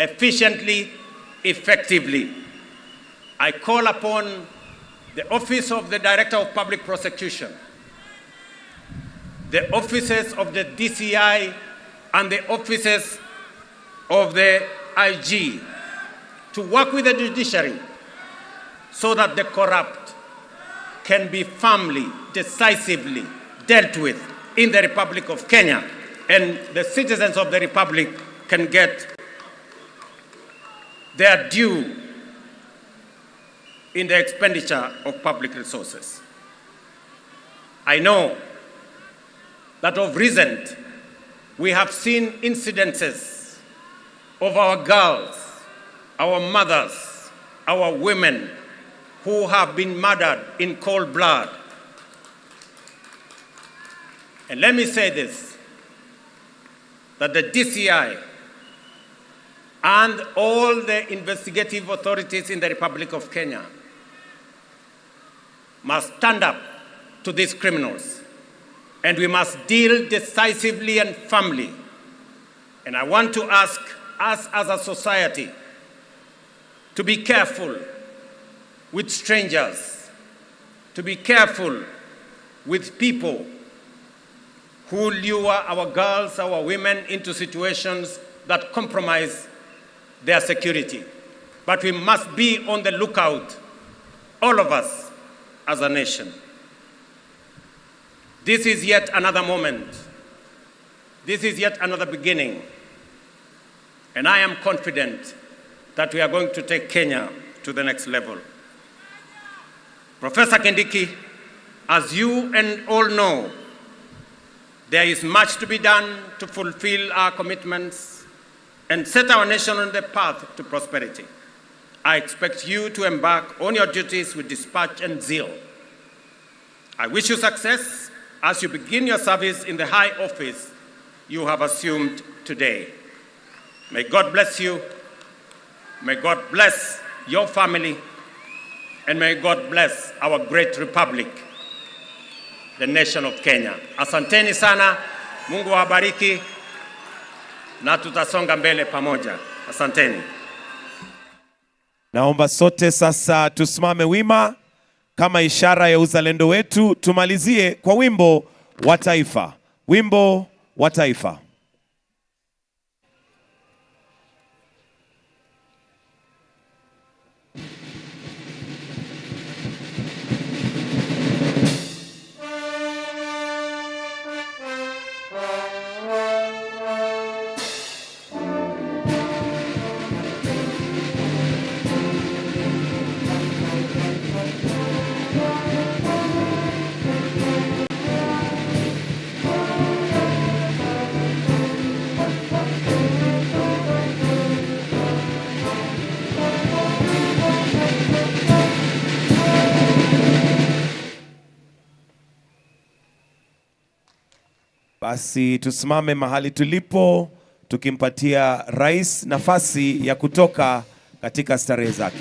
efficiently, effectively. I call upon the Office of the Director of Public Prosecution, the offices of the DCI, and the offices of the IG to work with the judiciary so that the corrupt can be firmly, decisively dealt with in the Republic of Kenya, and the citizens of the Republic can get their due in the expenditure of public resources. I know that of recent, we have seen incidences of our girls, our mothers, our women who have been murdered in cold blood. And let me say this, that the DCI and all the investigative authorities in the Republic of Kenya must stand up to these criminals, and we must deal decisively and firmly. And I want to ask us as a society to be careful with strangers, to be careful with people who lure our girls, our women into situations that compromise their security. But we must be on the lookout, all of us as a nation. This is yet another moment. This is yet another beginning. And I am confident that we are going to take Kenya to the next level. Professor Kindiki, as you and all know, there is much to be done to fulfill our commitments and set our nation on the path to prosperity. I expect you to embark on your duties with dispatch and zeal. I wish you success as you begin your service in the high office you have assumed today. May God bless you. May God bless your family. And may God bless our great republic, the nation of Kenya. Asanteni sana, Mungu wabariki, na tutasonga mbele pamoja. Asanteni. Naomba sote sasa tusimame wima kama ishara ya uzalendo wetu. Tumalizie kwa wimbo wa taifa. Wimbo wa taifa. Basi tusimame mahali tulipo tukimpatia rais nafasi ya kutoka katika starehe zake.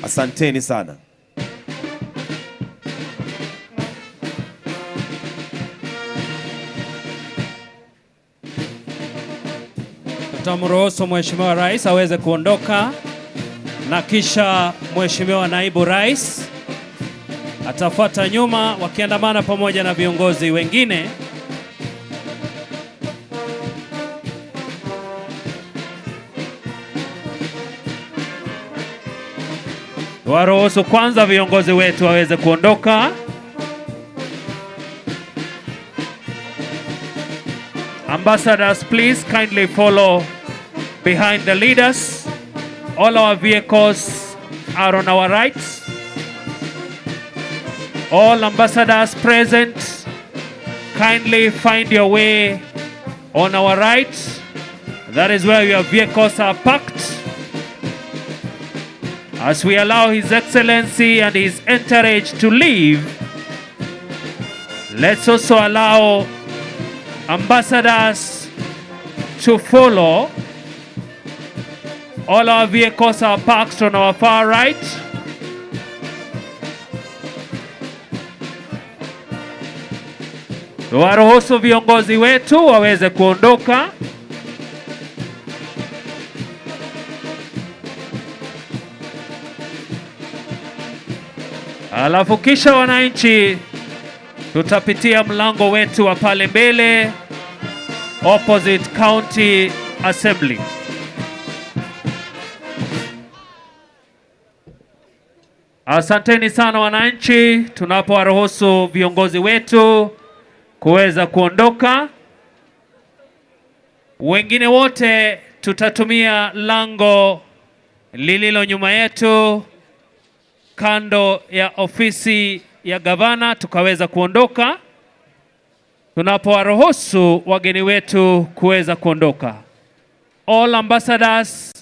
Asanteni sana. Tutamruhusu Mheshimiwa Rais aweze kuondoka, na kisha Mheshimiwa Naibu Rais atafuata nyuma wakiandamana pamoja na viongozi wengine. Waruhusu kwanza viongozi wetu waweze kuondoka. Ambassadors, please kindly follow behind the leaders. All our vehicles are on our right. All ambassadors present, kindly find your way on our right. That is where your vehicles are parked. As we allow His Excellency and His entourage to leave, let's also allow ambassadors to follow. All our vehicles are parked on our far right. Waruhusu viongozi wetu waweze kuondoka. Alafu kisha wananchi tutapitia mlango wetu wa pale mbele opposite County Assembly. Asanteni sana wananchi, tunapowaruhusu viongozi wetu kuweza kuondoka. Wengine wote tutatumia lango lililo nyuma yetu kando ya ofisi ya gavana tukaweza kuondoka. Tunapowaruhusu wageni wetu kuweza kuondoka. All ambassadors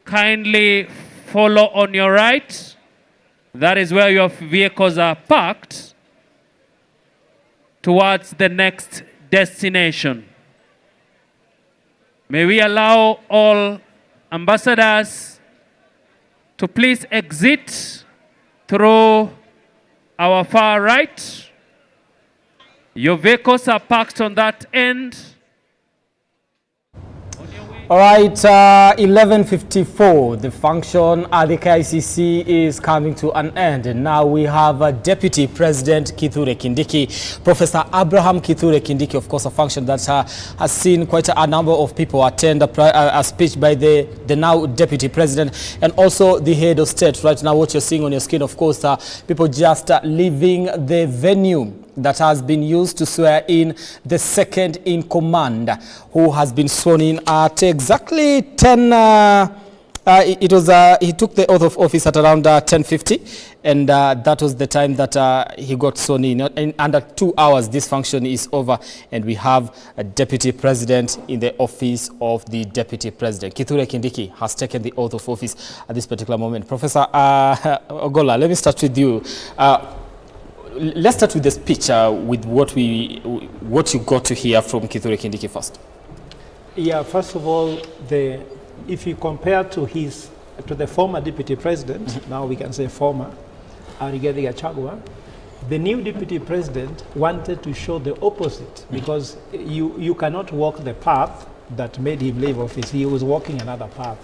kindly follow on your right. That is where your vehicles are parked towards the next destination. May we allow all ambassadors to please exit through our far right. Your vehicles are parked on that end. All right, 11:54. The function at the KICC is coming to an end. And now we have Deputy President Kithure Kindiki, Professor Abraham Kithure Kindiki, of course, a function that has seen quite a number of people attend a speech by the now Deputy President and also the head of state. Right now, what you're seeing on your screen, of course, people just leaving the venue that has been used to swear in the second in command, who has been sworn in at exactly 10. He took the oath of office at around 10:50, and that was the time that he got sworn in. In under 2 hours, this function is over, and we have a deputy president in the office of the deputy president. Kithure Kindiki has taken the oath of office at this particular moment. Professor Ogolla, let me start with you. Let's start with the speech, with what you got to hear from Kithure Kindiki first. Yeah, first of all, if you compare to the former deputy president, now we can say former, Rigathi Gachagua, the new deputy president wanted to show the opposite, because you cannot walk the path that made him leave office. He was walking another path,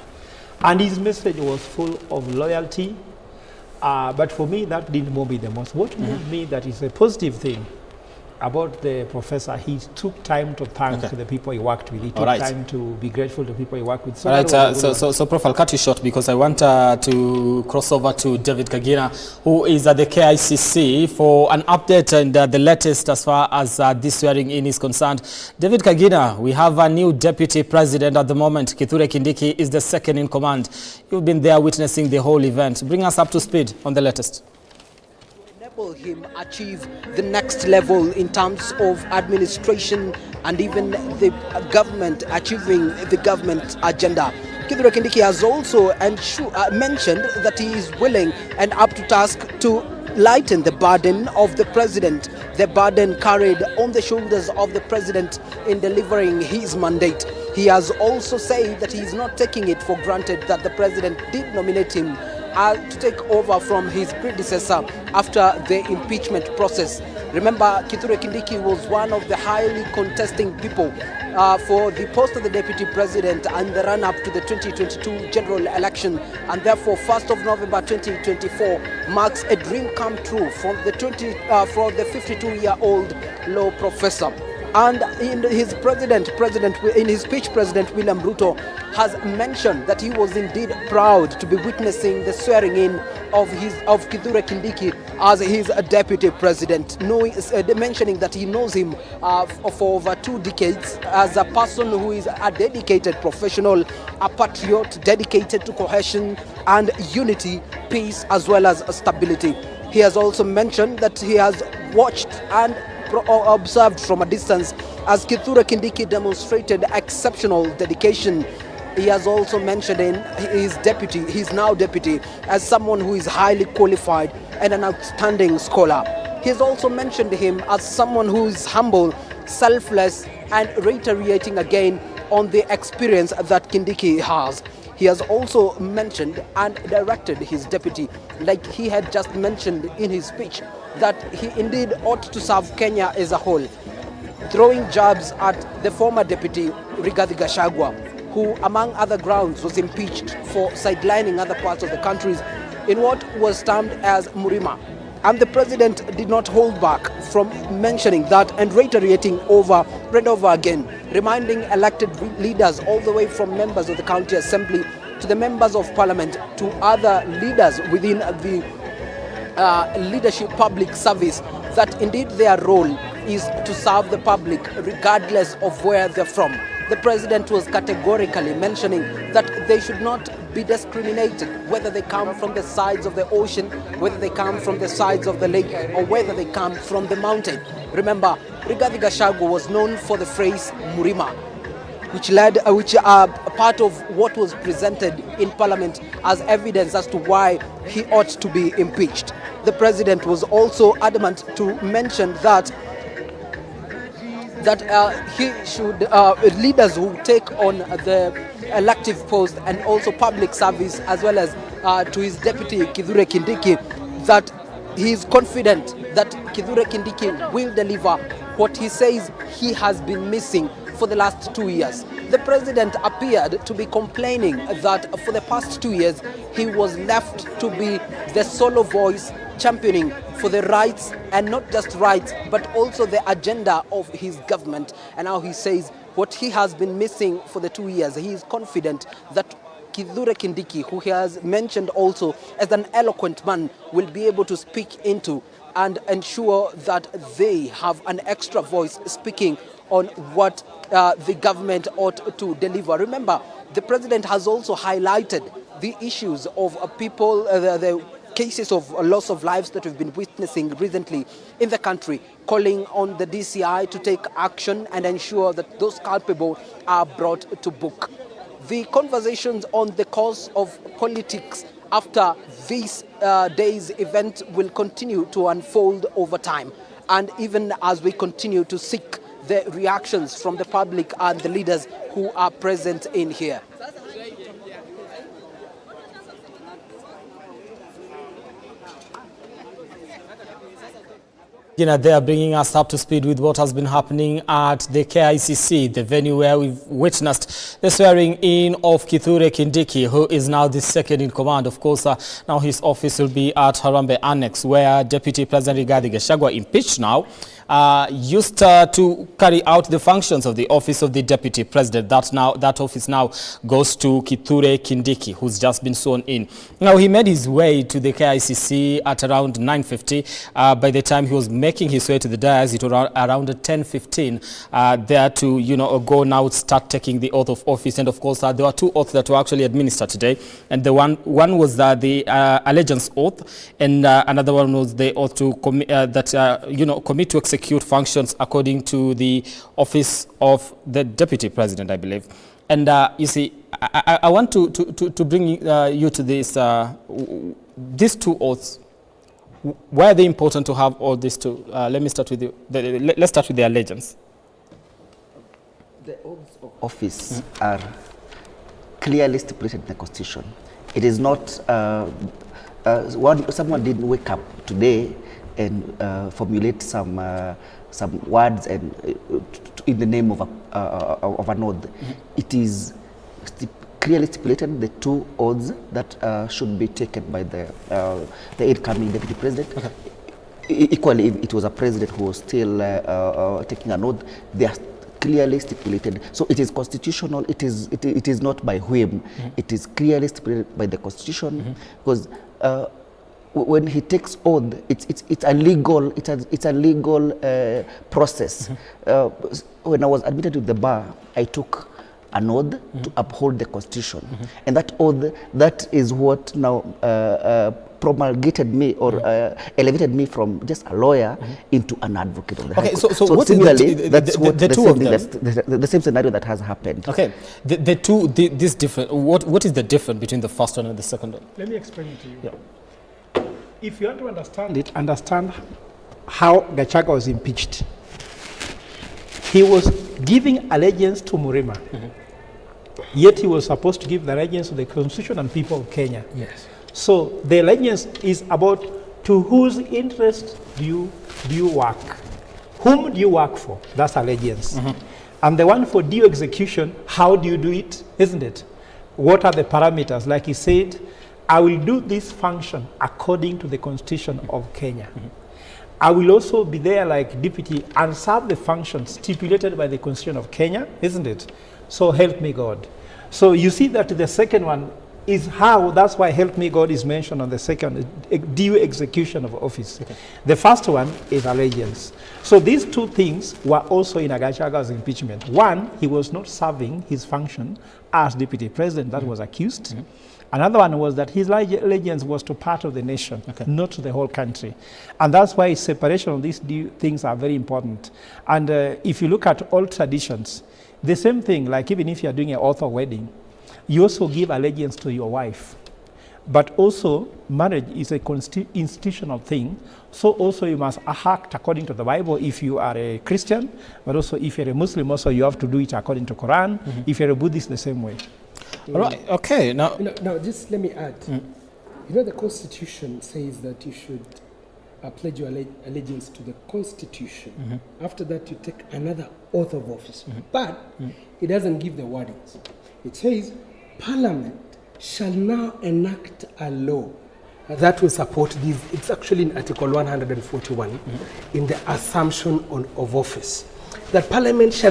and his message was full of loyalty. But for me, that didn't move me the most. What moved me, that is a positive thing about the professor, he took time to thank the people he worked with. He took time to be grateful to people he worked with. So Prof, I'll cut you short because I want to cross over to David Kagina, who is at the KICC for an update and the latest as far as this swearing in is concerned. David Kagina, we have a new deputy president at the moment. Kithure Kindiki is the second in command. You've been there witnessing the whole event. Bring us up to speed on the latest. Him achieve the next level in terms of administration and even the government, achieving the government agenda. Kithure Kindiki has also mentioned that he is willing and up to task to lighten the burden of the president, the burden carried on the shoulders of the president in delivering his mandate. He has also said that he is not taking it for granted that the president did nominate him to take over from his predecessor after the impeachment process. Remember, Kithure Kindiki was one of the highly contesting people for the post of the deputy president and the run-up to the 2022 general election, and therefore 1st of November 2024 marks a dream come true for the 52-year-old law professor. And in his speech, President William Ruto has mentioned that he was indeed proud to be witnessing the swearing in of Kithure Kindiki as his deputy president, mentioning that he knows him for over 2 decades as a person who is a dedicated professional, a patriot dedicated to cohesion and unity, peace as well as stability. He has also mentioned that he has watched and observed from a distance as Kithure Kindiki demonstrated exceptional dedication. He has also mentioned in his now deputy, as someone who is highly qualified and an outstanding scholar. He has also mentioned him as someone who is humble, selfless, and reiterating again on the experience that Kindiki has. He has also mentioned and directed his deputy, like he had just mentioned in his speech, that he indeed ought to serve Kenya as a whole, throwing jabs at the former deputy Rigathi Gachagua, who among other grounds was impeached for sidelining other parts of the country in what was termed as Murima. And the president did not hold back from mentioning that and reiterating over and over again, reminding elected leaders all the way from members of the county assembly to the members of parliament to other leaders within the leadership public service that indeed their role is to serve the public regardless of where they're from. The president was categorically mentioning that they should not be discriminated, whether they come from the sides of the ocean, whether they come from the sides of the lake, or whether they come from the mountain. Remember, Rigathi Gachagua was known for the phrase Murima, which are part of what was presented in Parliament as evidence as to why he ought to be impeached. The president was also adamant to mention that he should, leaders who take on the elective post and also public service, as well as to his deputy Kithure Kindiki, that he is confident that Kithure Kindiki will deliver what he says he has been missing for the last 2 years. The president appeared to be complaining that for the past 2 years he was left to be the solo voice championing for the rights, and not just rights, but also the agenda of his government. And now he says what he has been missing for the 2 years, he is confident that Kithure Kindiki, who he has mentioned also as an eloquent man, will be able to speak into and ensure that they have an extra voice speaking on what the government ought to deliver. Remember, the president has also highlighted the issues of people, the cases of loss of lives that we've been witnessing recently in the country, calling on the DCI to take action and ensure that those culpable are brought to book. The conversations on the course of politics after this day's event will continue to unfold over time, and even as we continue to seek the reactions from the public and the leaders who are present in here. They are bringing us up to speed with what has been happening at the KICC, the venue where we've witnessed the swearing in of Kithure Kindiki, who is now the second in command. Of course, now his office will be at Harambee Annex, where Deputy President Rigathi Gachagua, impeached now, used to carry out the functions of the office of the Deputy President. That office now goes to Kithure Kindiki, who's just been sworn in. Now, he made his way to the KICC at around 9:50. By the time he was making his way to the dais, it was around 10:15 there to, go now, start taking the oath of office. And of course, there were two oaths that were actually administered today. And the one was the allegiance oath, and another one was the oath to commit to execute functions according to the office of the Deputy President, I believe. And you see, I want to bring you to this, these two oaths. Why are they important to have all these two? Let me start with let's start with the allegiance. The oaths of office are clearly stipulated in the Constitution. It is not someone didn't wake up today and formulate some words and in the name of an oath. It is clearly stipulated the two oaths that should be taken by the incoming Deputy President. Okay. Equally, if it was a president who was still taking an oath, they are clearly stipulated. So it is constitutional. It is not by whim. It is clearly stipulated by the Constitution, because when he takes oath, it's a legal process. When I was admitted to the bar, I took an oath to uphold the Constitution, and that oath, that is what now promulgated me or elevated me from just a lawyer into an advocate of the High Court. So what similarly, that's what the two of them, the same scenario that has happened. Okay, this different. What is the difference between the first one and the second one? Let me explain it to you. Yeah. If you want to understand it, understand how Gachagua was impeached. He was giving allegiance to Murima, yet he was supposed to give the allegiance to the Constitution and people of Kenya. Yes. So the allegiance is about to whose interest do you work? Whom do you work for? That's allegiance. And the one for due execution, how do you do it, isn't it? What are the parameters? Like he said, I will do this function according to the Constitution of Kenya. I will also be there like deputy and serve the function stipulated by the Constitution of Kenya, isn't it? So help me God. So you see that the second one is how, that's why help me God is mentioned on the second, due execution of office. Okay. The first one is allegiance. So these two things were also in Gachaga's impeachment. One, he was not serving his function as deputy president, that was accused. Another one was that his allegiance was to part of the nation, not to the whole country. And that's why separation of these things are very important. And if you look at all traditions, the same thing, like even if you're doing an author wedding, you also give allegiance to your wife. But also, marriage is a institutional thing, so also you must act according to the Bible if you are a Christian, but also if you're a Muslim, also you have to do it according to Quran. If you're a Buddhist, the same way. All right. Okay. Now, now, just let me add. You know, the Constitution says that you should pledge your allegiance to the Constitution. After that, you take another oath of office. But it doesn't give the wordings. It says, Parliament shall now enact a law that will support this. It's actually in Article 141 in the assumption of office. That Parliament shall